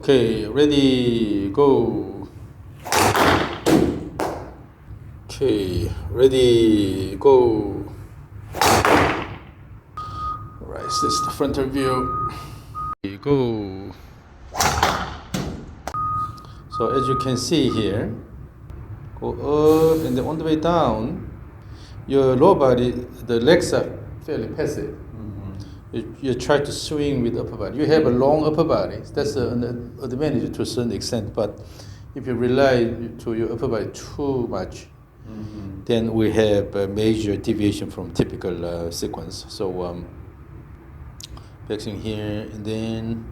Okay, ready, go. Okay, ready, go. Alright, this is the frontal view. Go. So as you can see here, go up and then on the way down, your lower body, the legs are fairly passive. You try to swing with upper body. You have a long upper body. That's an advantage to a certain extent. But if you rely to your upper body too much, then we have a major deviation from typical sequence. So flexing here and then,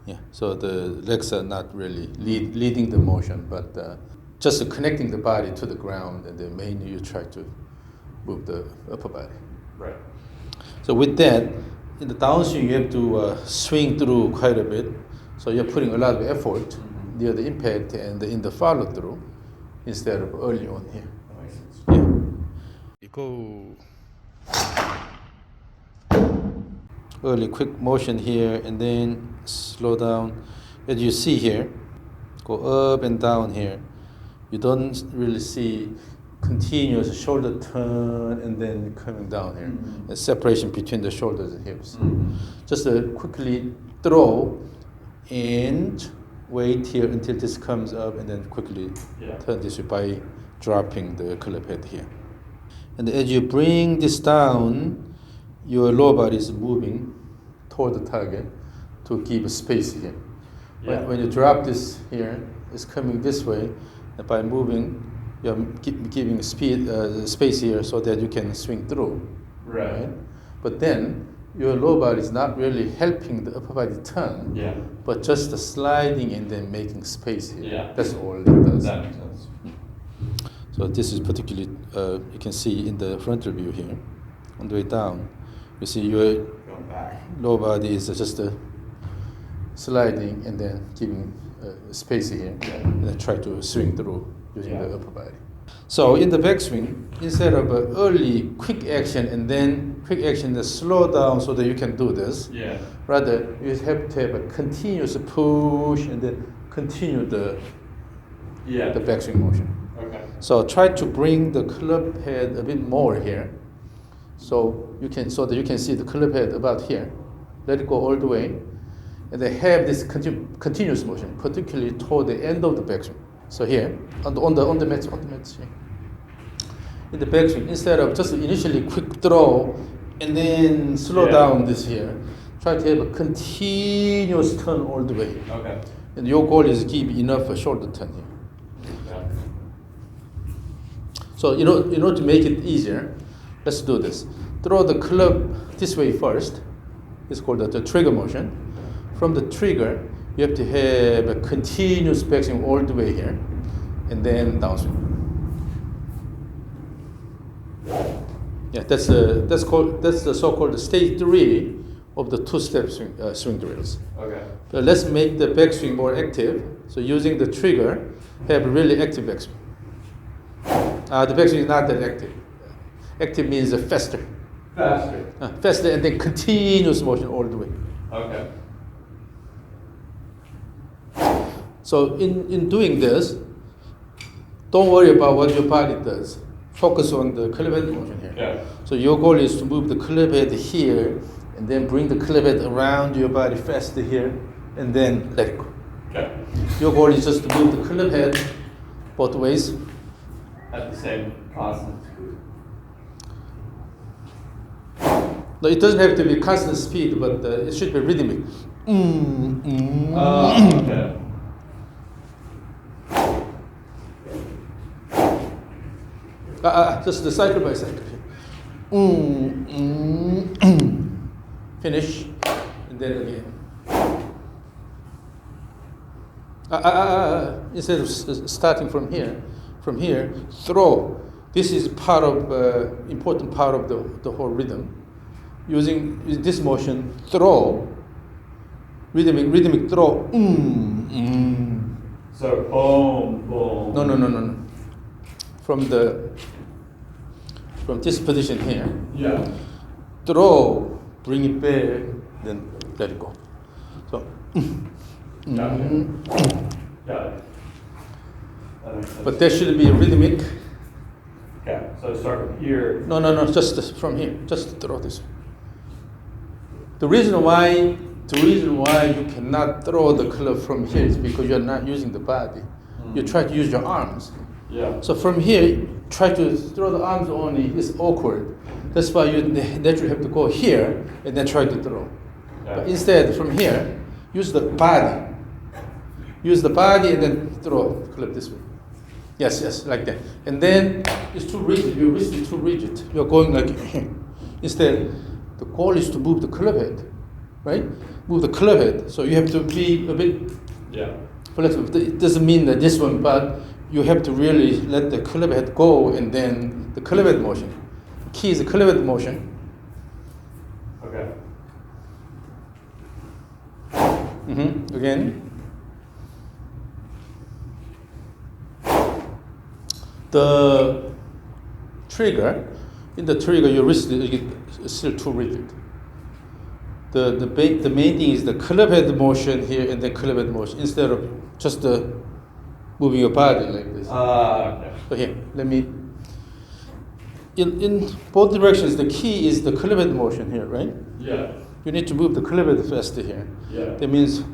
yeah. So the legs are not really leading the motion, but just connecting the body to the ground, and then mainly you try to move the upper body. Right. So with that, in the downswing, you have to swing through quite a bit. So you're putting a lot of effort near the impact and in the follow through instead of early on here. That makes sense. Yeah. You go early, quick motion here, and then slow down. As you see here, go up and down here. You don't really see continuous shoulder turn and then coming down here. A separation between the shoulders and hips. Just quickly throw and wait here until this comes up, and then quickly turn this way by dropping the club head here. And as you bring this down, your lower body is moving toward the target to give a space here. Yeah. When you drop this here, it's coming this way, and by moving, you're giving space here so that you can swing through. Right. But then your lower body is not really helping the upper body turn, Yeah. but just the sliding and then making space here. Yeah. That's all it does. That makes sense. So this is particularly, you can see in the frontal view here, on the way down, you see your Going back. lower body is just sliding and then giving space here, and then try to swing through using the upper body. So in the backswing, instead of an early quick action and then quick action then slow down so that you can do this, Yeah. rather you have to have a continuous push and then continue the backswing motion. Okay. So try to bring the club head a bit more here, so that you can see the club head about here. Let it go all the way, and then have this continuous motion, particularly toward the end of the backswing. So here on the mat, here. In the backswing, instead of just initially quick throw and then slow down this here, try to have a continuous turn all the way. Okay. And your goal is to give enough shoulder turn here. Yeah. So in order to make it easier, let's do this. Throw the club this way first. It's called the trigger motion. From the trigger, you have to have a continuous backswing all the way here, and then downswing. Yeah, that's the so-called stage 3 of the two-step swing drills. Okay. But let's make the backswing more active. So using the trigger, have a really active backswing. The backswing is not that active. Active means faster. Faster. Faster and then continuous motion all the way. Okay. So in doing this, don't worry about what your body does. Focus on the club head motion here. Yeah. So your goal is to move the club head here, and then bring the club head around your body faster here, and then let it go. Okay. Your goal is just to move the club head both ways. At the same constant. No, it doesn't have to be constant speed, but it should be rhythmic. Okay. Just the cycle by cycle. Finish, and then again. Instead of starting from here, throw. This is part of important part of the whole rhythm. Using this motion, throw, rhythmic throw. So boom, boom. No. From this position here, Yeah. throw, bring it back, then let it go. So Mm. Got it. That makes sense. But there should be rhythmic. Okay, so start from here. No, just from here. Just throw this. The reason why you cannot throw the club from here is because you're not using the body. You try to use your arms. Yeah. So from here, try to throw the arms only. It's awkward. That's why you naturally have to go here and then try to throw. But Okay. instead, from here, use the body. Use the body and then throw the club this way. Yes, like that. And then it's too rigid. Your wrist is too rigid. You're going like instead, the goal is to move the club head, right? Move the club head. So you have to be a bit Yeah. flexible. It doesn't mean that this one, but you have to really let the club head go and then the club head motion. The key is the club head motion. Okay. Again. The trigger, in the trigger, your wrist is still too rigid. The main thing is the club head motion here and the club head motion instead of just moving your body like this. Okay. So here, let me. In both directions, the key is the club head motion here, right? Yeah. You need to move the club head faster here. Yeah. That means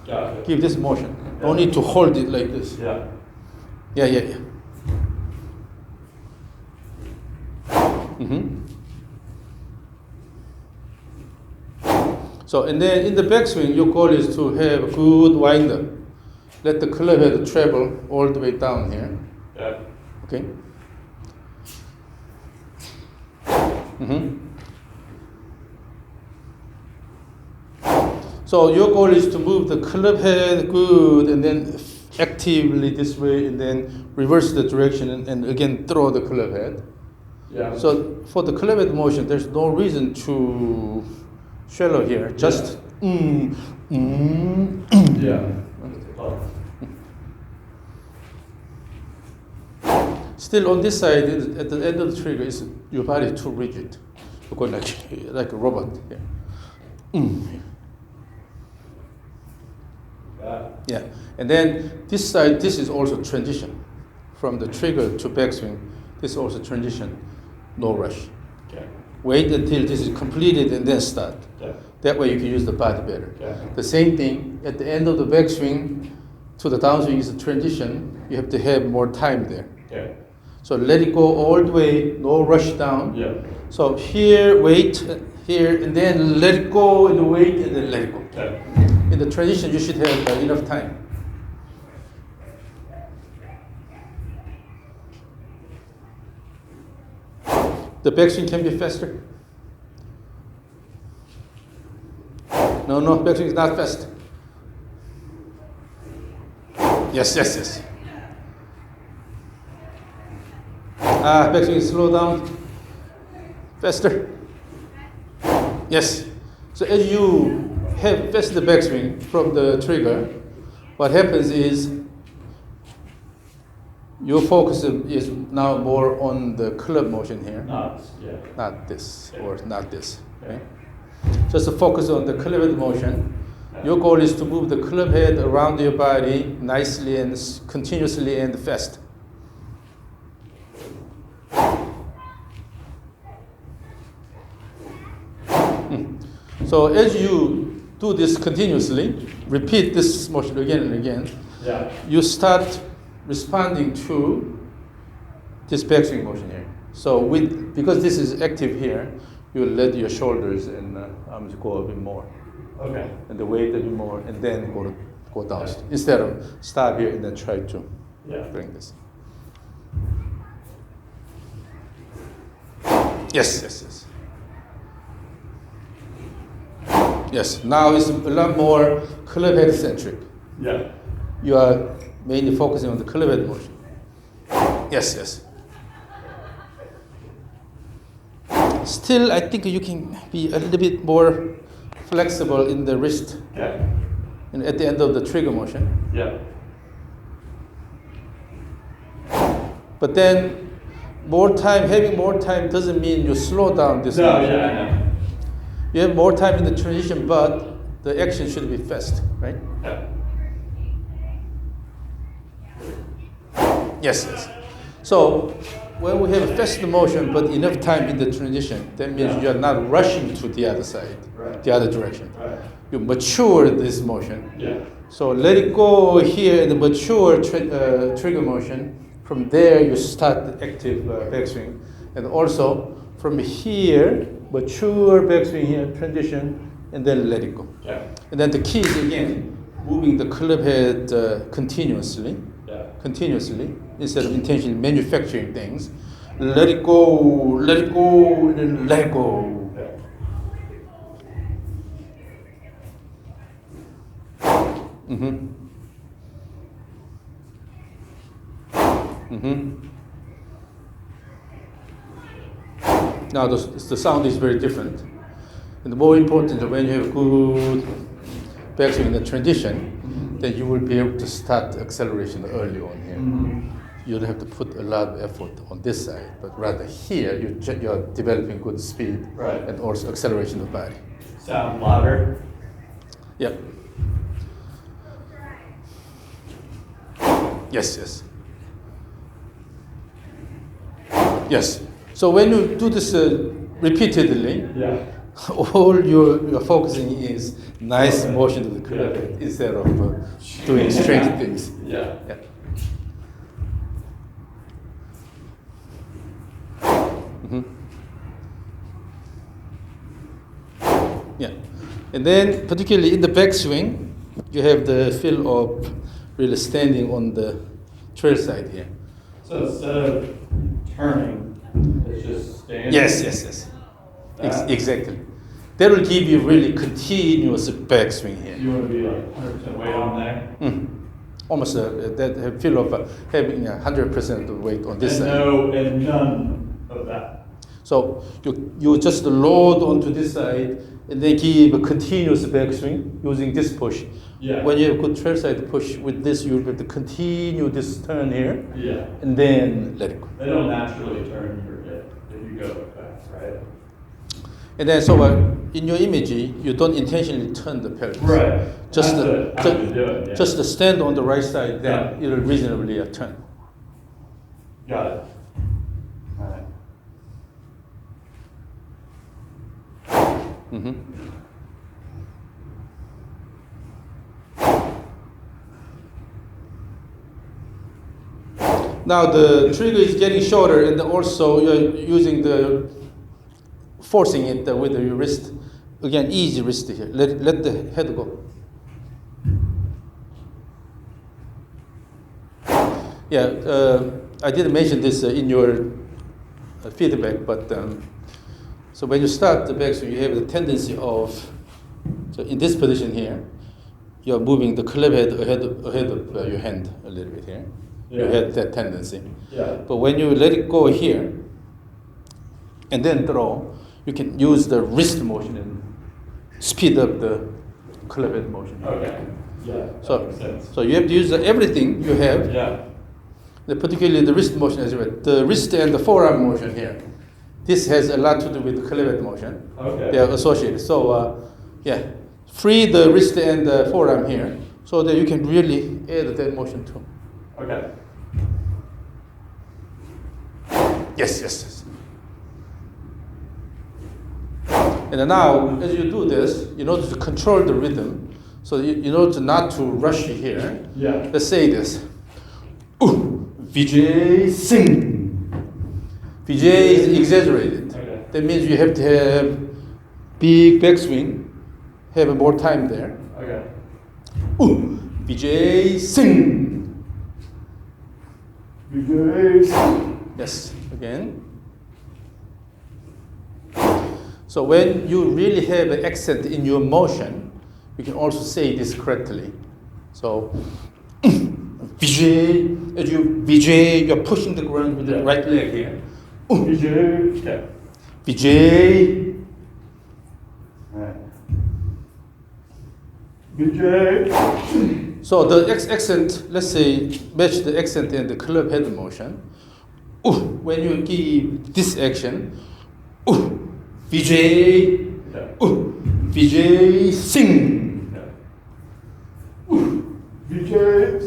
Got it. give this motion. Yeah. Don't need to hold it like this. Yeah. Yeah. So, and then in the backswing, your goal is to have a good wind up. Let the club head travel all the way down here. Yeah. Okay? So your goal is to move the club head good and then actively this way and then reverse the direction and again throw the club head. Yeah. So for the club head motion, there's no reason to shallow here. Just Yeah. Oh. Still on this side, at the end of the trigger, is your body too rigid. You're going like a robot here. Got it. Yeah, and then this side, this is also transition from the trigger to backswing. This is also transition, no rush. Okay. Wait until this is completed and then start. Okay. That way you can use the body better. Okay. The same thing at the end of the backswing to the downswing is a transition. You have to have more time there. Okay. So let it go all the way, no rush down. Yeah. So here, wait, here, and then let it go, and wait, and then let it go. Okay. In the transition, you should have enough time. The backswing can be faster. No, backswing is not fast. Yes. Backswing is slow down. Faster. Yes. So as you have faster backswing from the trigger, what happens is your focus is now more on the club motion here, Yeah. not this or not this. Okay? Just to focus on the club head motion. Your goal is to move the club head around your body nicely and continuously and fast. So as you do this continuously, repeat this motion again and again, Yeah. you start responding to this backswing motion here. So because this is active here, you let your shoulders and arms go a bit more, Okay. and the weight a bit more, and then go down instead of stop here and then try to Yeah. bring this. Yes. Yes. Now it's a lot more club head centric. Yeah. You are mainly focusing on the club head motion. Yes. Still, I think you can be a little bit more flexible in the wrist Okay. and at the end of the trigger motion. Yeah. But then, having more time doesn't mean you slow down this No, motion. yeah, I know. You have more time in the transition, but the action should be fast, right? Yeah. Yes, yes. So when we have a fast motion but enough time in the transition, that means you are not rushing to the other side, Right. the other direction. Right. You mature this motion. Yeah. So let it go here in the mature trigger motion. From there, you start the active backswing. And also, from here, mature backswing here, transition, and then let it go. Yeah. And then the key is, again, moving the club head continuously, instead of intentionally manufacturing things. Let it go, and then let it go. Yeah. Mm-hmm. Mm-hmm. Now the sound is very different. And the more important, when you have good backswing in the transition, then you will be able to start acceleration early on here. Mm-hmm. You don't have to put a lot of effort on this side, but rather here you're developing good speed Right. and also acceleration of the body. Sound louder. Yeah. Yes, yes. Yes. So when you do this repeatedly, Yeah. all you're focusing is nice motion of the club instead of doing strange things. Yeah. Yeah. Mhm. Yeah. And then, particularly in the backswing, you have the feel of really standing on the trail side here. So instead of turning, it's just standing. Yes, yes, yes. That- Exactly. That will give you really continuous backswing here. You want to be like 100% weight on there. Almost that feel of having 100% of the weight on this And side. and none of that. So you just load onto this side and then give a continuous backswing using this push. Yeah. When you have good trail side push with this, you'll be able to continue this turn here Yeah. and then let it go. They don't naturally turn your hip if you go fast, right? And then so in your image, you don't intentionally turn the pelvis. Right. Just Have the, to do it, yeah. just to stand on the right side, then Yeah. it'll reasonably turn. Got it. All right. Mm-hmm. Now the trigger is getting shorter, and also you're using the forcing it with your wrist. Again, easy wrist here. Let the head go. Yeah, I didn't mention this in your feedback, but so when you start the backswing, you have the tendency of, so in this position here, you're moving the club head ahead of your hand a little bit here. You Yeah. have that tendency. Yeah. But when you let it go here and then throw, you can use the wrist motion and speed up the club head motion. Okay. Yeah. That So, makes sense. so you have to use everything you have, Yeah. particularly the wrist motion as well. The wrist and the forearm motion here. This has a lot to do with the club head motion. Okay. They are associated. So, yeah, free the wrist and the forearm here so that you can really add that motion too. Okay. Yes, yes, yes. And then now, as you do this, in order to control the rhythm, so in order to not to rush here, Yeah. let's say this. Vijay sing. Vijay is exaggerated. Okay. That means you have to have big backswing, have more time there. Okay. Vijay sing. Yes, again. So when you really have an accent in your motion, you can also say this correctly. So, Vijay, as you Vijay, you're pushing the ground with the right leg here. Okay. Vijay. Alright. Vijay. So the accent, let's say, match the accent and the club head motion. When you give this action, Vijay, Yeah. VJ sing. Yeah. VJ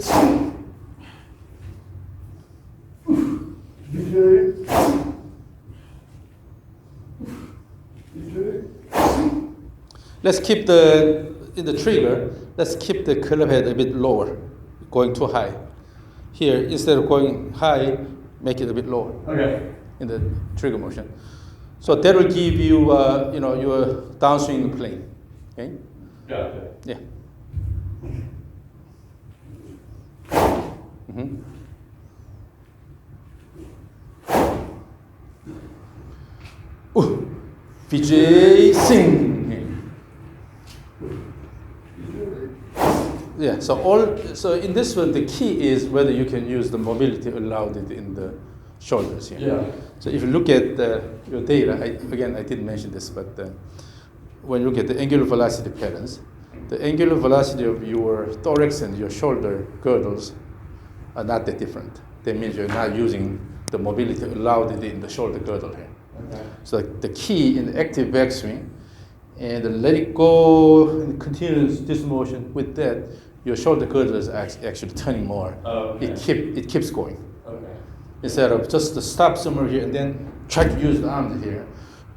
sing. VJ sing. VJ sing. Let's keep in the trigger, let's keep the club head a bit lower, going too high. Here, instead of going high, make it a bit lower. Okay. In the trigger motion. So that will give you, your downswing plane. Okay? Gotcha. Yeah. Mm-hmm. VJ sing. Yeah. So in this one, the key is whether you can use the mobility allowed in the shoulders here. Yeah. So if you look at your data, I didn't mention this, but when you look at the angular velocity patterns, the angular velocity of your thorax and your shoulder girdles are not that different. That means you're not using the mobility allowed in the shoulder girdle here. Okay. So the key in the active backswing, and let it go and continues this motion. With that, your shoulder girdle is actually turning more. Oh, okay. It keeps going. Okay. Instead of just to stop somewhere here and then try to use the arms here.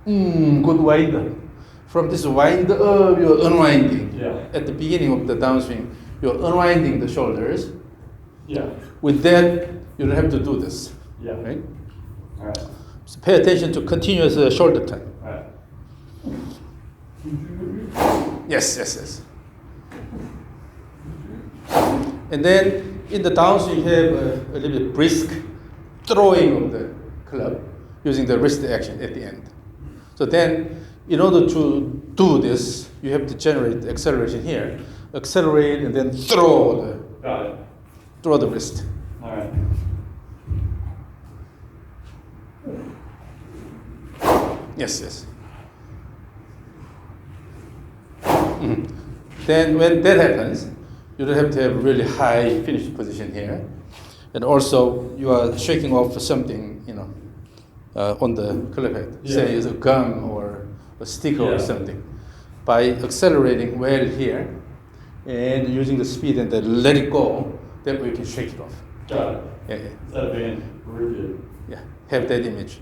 Good wind up. From this wind up, you're unwinding. Yeah. At the beginning of the downswing, you're unwinding the shoulders. Yeah. With that, you don't have to do this. Yeah. Right? All right. So pay attention to continuous shoulder turn. All right. Yes. And then in the downswing, you have a little bit brisk throwing of the club using the wrist action at the end. So then, in order to do this, you have to generate the acceleration here. Accelerate and then throw Got it. the wrist. All right. Yes. Mhm. Then when that happens, you don't have to have really high finish position here. And also, you are shaking off something, on the club head. Yeah. Say it's a gum or a sticker or Yeah. something. By accelerating well here and using the speed and then let it go, that way you can shake it off. Got it. Yeah. Instead of being rigid. Yeah, have that image.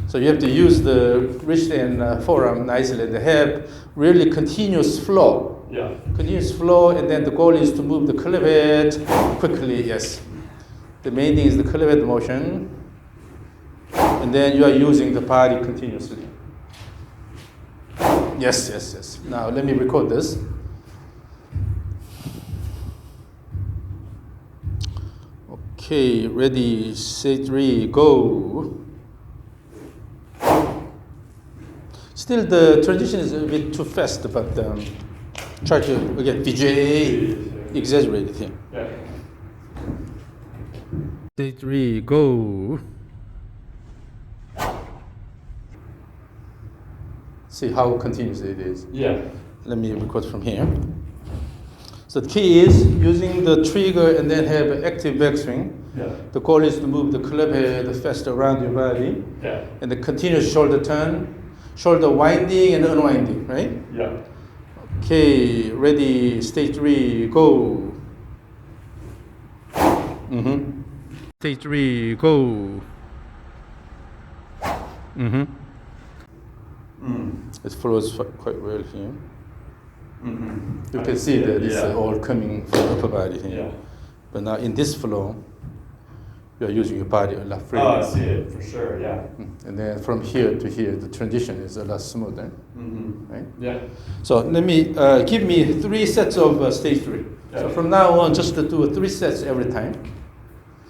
So you have to use the wrist and forearm nicely and have really continuous flow. Yeah. Continuous flow, and then the goal is to move the club head quickly, yes. The main thing is the club head motion, and then you are using the body continuously. Yes. Now let me record this. Okay, ready, set, 3, go. Still, the transition is a bit too fast, but try to, again, VJ, exaggerate it here. Yeah. Set, 3, go. See how continuous it is. Yeah. Let me record from here. So the key is using the trigger and then have an active backswing. Yeah. The goal is to move the club head faster around your body. Yeah. And the continuous shoulder turn, shoulder winding and unwinding, right? Yeah. Okay, ready, stage 3, go. Stage 3, go. It flows quite well here. You can see that it's all coming from the upper body here. Yeah. But now in this flow, you are using your body a lot freer. Oh, I see it for sure. Yeah. And then from here to here, the transition is a lot smoother, right? Yeah. So let me give me 3 sets of stage 3. So Okay. from now on, just to do 3 sets every time.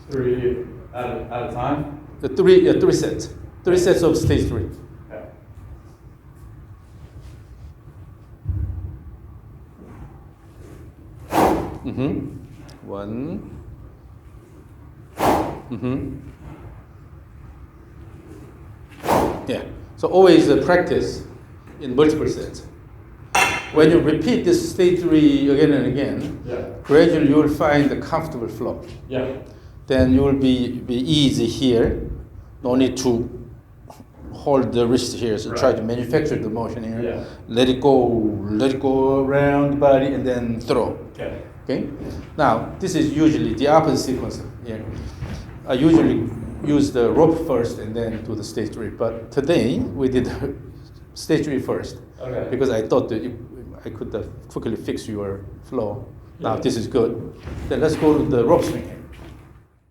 3 at a time. The 3 sets. 3 sets of stage 3. Okay. One. Yeah. So always practice in multiple sets. When you repeat this stage 3 again and again, Yeah. gradually you will find the comfortable flow. Yeah. Then you will be easy here. No need to hold the wrist here, so try Right. to manufacture the motion here. Yeah. Let it go around the body, and then throw. Okay. Okay. Now this is usually the opposite sequence here. I usually use the rope first and then do the stage 3. But today we did stage 3 first Okay. because I thought that I could quickly fix your flow. Now Yeah. this is good. Then let's go to the rope swing here.